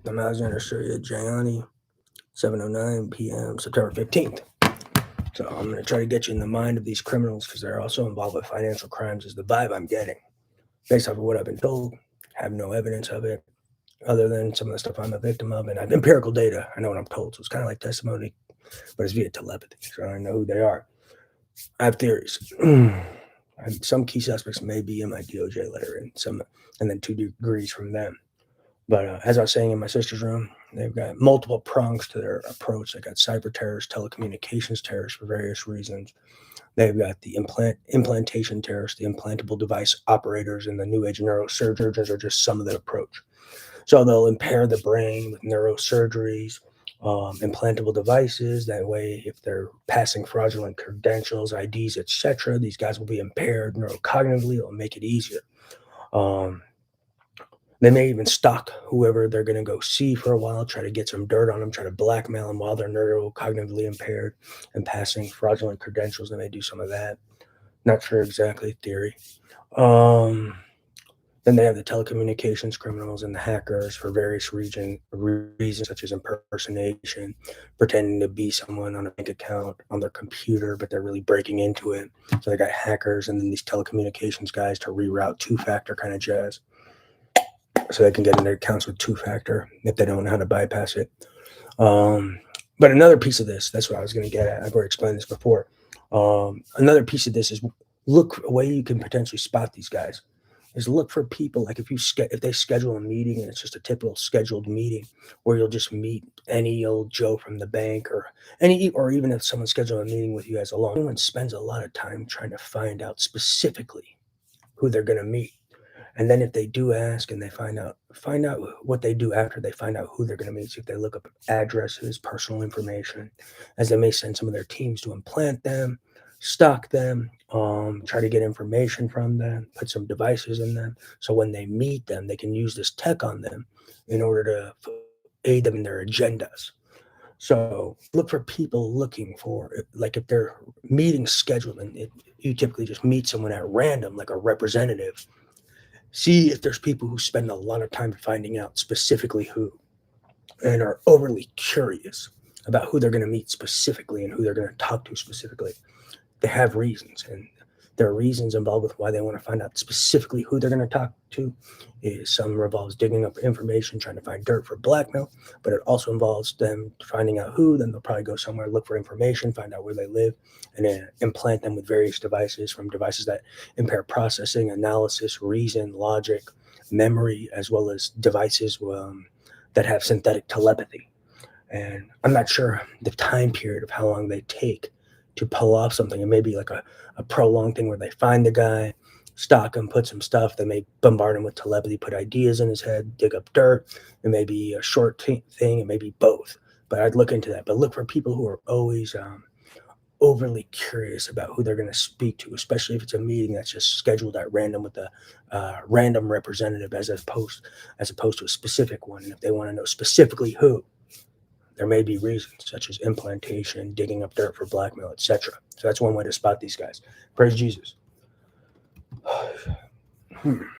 I'm Alexander Surya Gianni, 7:09 p.m., September 15th. So I'm going to try to get you in the mind of these criminals because they're also involved with financial crimes is the vibe I'm getting. Based off of what I've been told, I have no evidence of it other than some of the stuff I'm a victim of. And I have empirical data. I know what I'm told. So it's kind of like testimony, but it's via telepathy. So I know who they are. I have theories. Some key suspects may be in my DOJ letter and then 2 degrees from them. But as I was saying in my sister's room, they've got multiple prongs to their approach. They got cyber terrorists, telecommunications terrorists for various reasons. They've got the implantation terrorists, the implantable device operators, and the new age neurosurgeons are just some of the approach. So they'll impair the brain with neurosurgeries, implantable devices. That way, if they're passing fraudulent credentials, IDs, etc., these guys will be impaired neurocognitively. It'll make it easier. They may even stalk whoever they're going to go see for a while, try to get some dirt on them, try to blackmail them while they're neurocognitively impaired and passing fraudulent credentials. They may do some of that. Not sure exactly, theory. Then they have the telecommunications criminals and the hackers for various reasons, such as impersonation, pretending to be someone on a bank account on their computer, but they're really breaking into it. So they got hackers and then these telecommunications guys to reroute two-factor kind of jazz. So they can get in their accounts with two-factor if they don't know how to bypass it. But another piece of this, that's what I was going to get at. I've already explained this before. Another piece of this is a way you can potentially spot these guys is look for people like if they schedule a meeting and it's just a typical scheduled meeting where you'll just meet any old Joe from the bank or even if someone schedules a meeting with you guys alone, anyone spends a lot of time trying to find out specifically who they're going to meet. And then if they do ask and they find out what they do after they find out who they're going to meet. So if they look up addresses, personal information, as they may send some of their teams to implant them, stalk them, try to get information from them, put some devices in them. So when they meet them, they can use this tech on them in order to aid them in their agendas. So look for people looking for, like if they're meeting scheduled and you typically just meet someone at random, like a representative. See if there's people who spend a lot of time finding out specifically who and are overly curious about who they're going to meet specifically and who they're going to talk to specifically. They have reasons, and there are reasons involved with why they want to find out specifically who they're going to talk to. Some involves digging up information, trying to find dirt for blackmail, but it also involves them finding out who. Then they'll probably go somewhere, look for information, find out where they live, and then implant them with various devices, from devices that impair processing, analysis, reason, logic, memory, as well as devices that have synthetic telepathy. And I'm not sure the time period of how long they take to pull off something. It may be like a prolonged thing where they find the guy, stalk him, put some stuff. They may bombard him with telepathy, put ideas in his head, dig up dirt. It may be a short thing. It may be both. But I'd look into that. But look for people who are always overly curious about who they're going to speak to, especially if it's a meeting that's just scheduled at random with a random representative as opposed to a specific one. And if they want to know specifically who, there may be reasons such as implantation, digging up dirt for blackmail, etc. So that's one way to spot these guys. Praise Jesus.